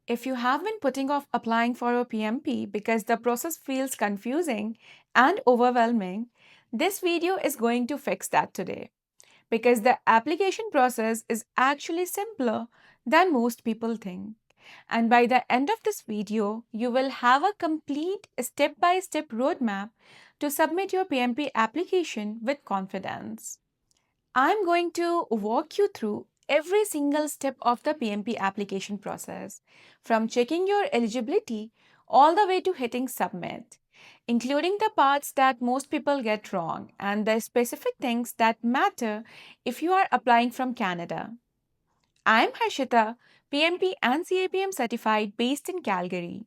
If you have been putting off applying for a PMP because the process feels confusing and overwhelming, this video is going to fix that today. Because the application process is actually simpler than most people think. And by the end of this video, you will have a complete step-by-step roadmap to submit your PMP application with confidence. I'm going to walk you through every single step of the PMP application process, from checking your eligibility all the way to hitting submit, including the parts that most people get wrong and the specific things that matter if you are applying from Canada. I'm Harshita, PMP and CAPM certified based in Calgary.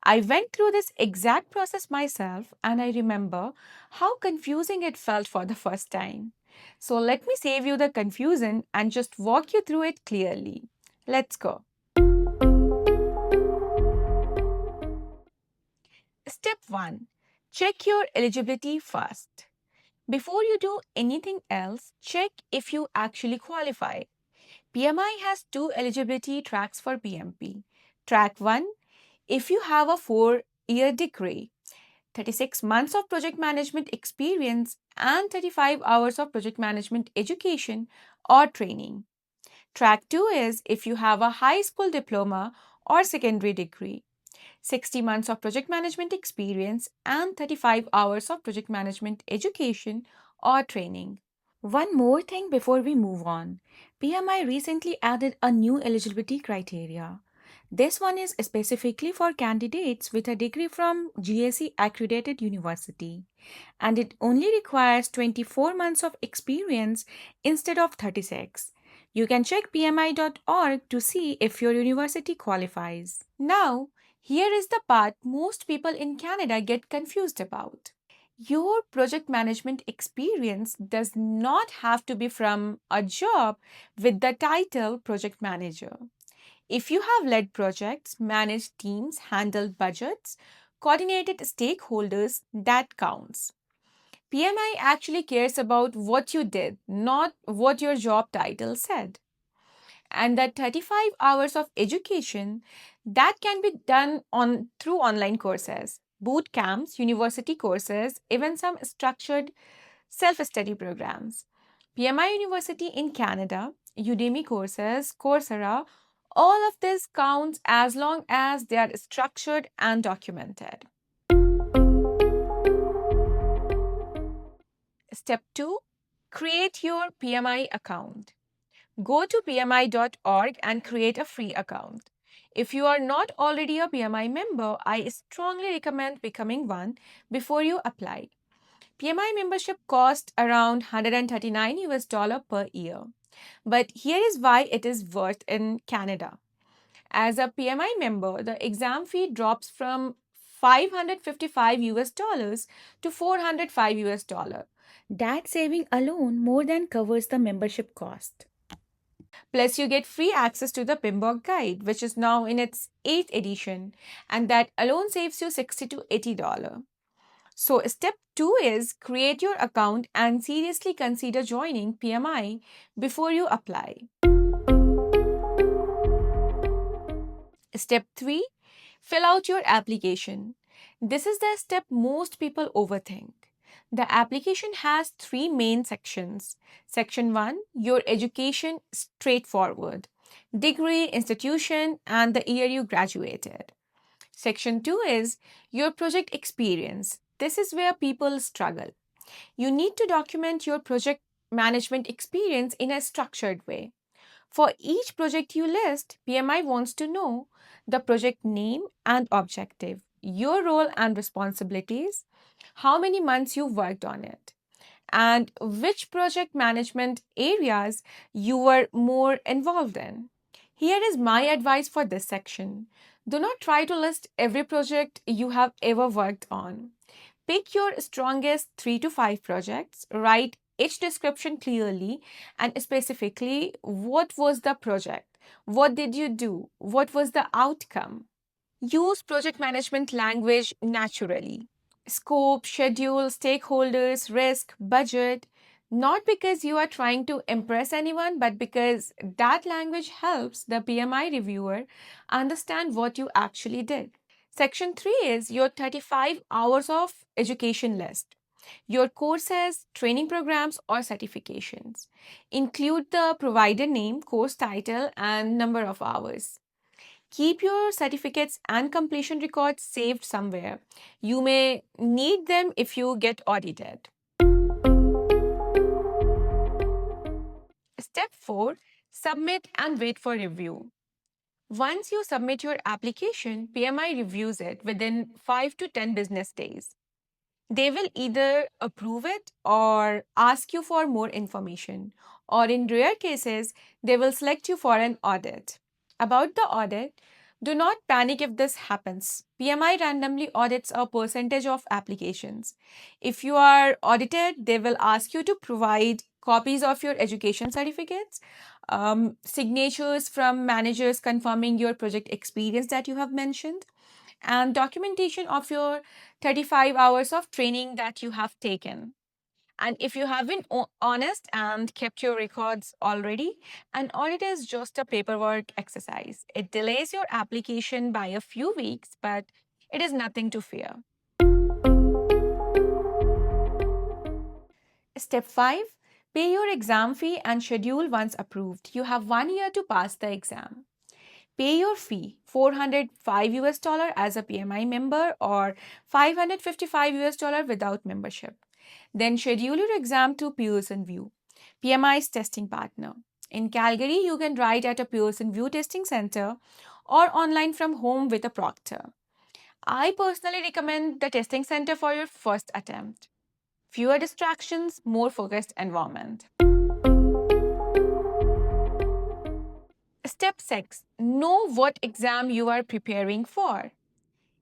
I went through this exact process myself and I remember how confusing it felt for the first time. So let me save you the confusion and just walk you through it clearly. Let's go. Step 1. Check your eligibility first. Before you do anything else, check if you actually qualify. PMI has two eligibility tracks for PMP. Track 1, if you have a 4-year degree, 36 months of project management experience, and 35 hours of project management education or training. Track 2 is if you have a high school diploma or secondary degree, 60 months of project management experience, and 35 hours of project management education or training. One more thing before we move on. PMI recently added a new eligibility criteria. This one is specifically for candidates with a degree from GSE accredited university, and it only requires 24 months of experience instead of 36. You can check pmi.org to see if your university qualifies. Now, here is the part most people in Canada get confused about. Your project management experience does not have to be from a job with the title project manager. If you have led projects, managed teams, handled budgets, coordinated stakeholders, that counts. PMI actually cares about what you did, not what your job title said. And that 35 hours of education, that can be done through online courses, boot camps, university courses, even some structured self-study programs. PMI University in Canada, Udemy courses, Coursera, all of this counts as long as they are structured and documented. Step 2. Create your PMI account. Go to pmi.org and create a free account. If you are not already a PMI member, I strongly recommend becoming one before you apply. PMI membership costs around $139 US per year. But here is why it is worth in Canada. As a PMI member, the exam fee drops from $555 US to $405 US. That saving alone more than covers the membership cost. Plus, you get free access to the PMBOK guide, which is now in its 8th edition, and that alone saves you $60 to $80. So, step 2 is create your account and seriously consider joining PMI before you apply. Step 3, fill out your application. This is the step most people overthink. The application has 3 main sections. Section 1, your education, straightforward. Degree, institution, and the year you graduated. Section 2 is your project experience. This is where people struggle. You need to document your project management experience in a structured way. For each project you list, PMI wants to know the project name and objective, your role and responsibilities, how many months you worked on it, and which project management areas you were more involved in. Here is my advice for this section. Do not try to list every project you have ever worked on. Pick your strongest 3 to 5 projects, write each description clearly and specifically what was the project, what did you do, what was the outcome. Use project management language naturally. Scope, schedule, stakeholders, risk, budget. Not because you are trying to impress anyone, but because that language helps the PMI reviewer understand what you actually did. Section 3 is your 35 hours of education list. Your courses, training programs, or certifications. Include the provider name, course title, and number of hours. Keep your certificates and completion records saved somewhere. You may need them if you get audited. Step 4, submit and wait for review. Once you submit your application, PMI reviews it within 5 to 10 business days. They will either approve it or ask you for more information, or in rare cases, they will select you for an audit. About the audit, do not panic if this happens. PMI randomly audits a percentage of applications. If you are audited, they will ask you to provide copies of your education certificates, signatures from managers confirming your project experience that you have mentioned, and documentation of your 35 hours of training that you have taken. And if you have been honest and kept your records already, an audit is just a paperwork exercise. It delays your application by a few weeks, but it is nothing to fear. Step 5, pay your exam fee and schedule once approved. You have 1 year to pass the exam. Pay your fee, 405 US dollar as a PMI member or 555 US dollar without membership. Then schedule your exam to Pearson View, PMI's testing partner. In Calgary, you can write at a Pearson View testing center or online from home with a proctor. I personally recommend the testing center for your first attempt. Fewer distractions, more focused environment. Step 6, know what exam you are preparing for.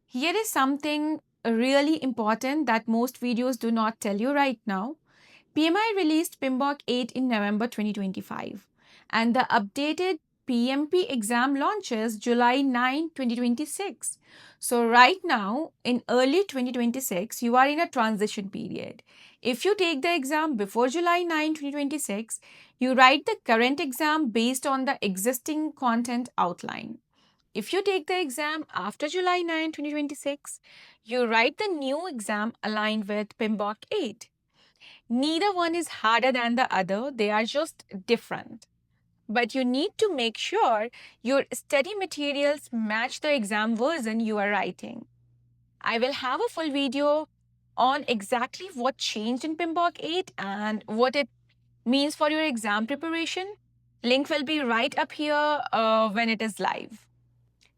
Here is something really important that most videos do not tell you right now. PMI released PMBOK 8 in November 2025, and the updated PMP exam launches July 9, 2026. So, right now, in early 2026, you are in a transition period. If you take the exam before July 9, 2026, you write the current exam based on the existing content outline. If you take the exam after July 9, 2026, you write the new exam aligned with PMBOK 8. Neither one is harder than the other, they are just different. But you need to make sure your study materials match the exam version you are writing. I will have a full video on exactly what changed in PMBOK 8 and what it means for your exam preparation. Link will be right up here when it is live.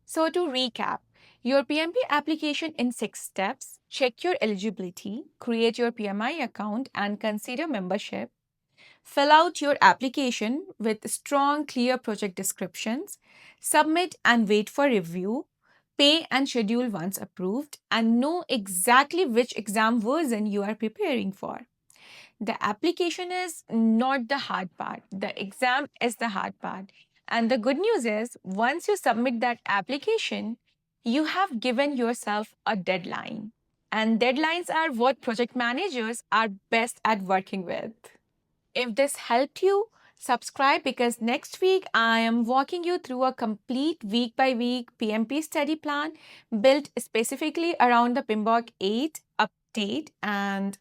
So, to recap, your PMP application in 6 steps: check your eligibility, create your PMI account, and consider membership. Fill out your application with strong, clear project descriptions. Submit and wait for review. Pay and schedule once approved, and know exactly which exam version you are preparing for. The application is not the hard part, the exam is the hard part. And the good news is, once you submit that application, you have given yourself a deadline. And deadlines are what project managers are best at working with. If this helped you, subscribe because next week I am walking you through a complete week by week PMP study plan built specifically around the PMBOK 8 update. And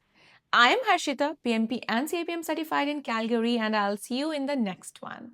I am Harshita, PMP and CAPM certified in Calgary, and I'll see you in the next one.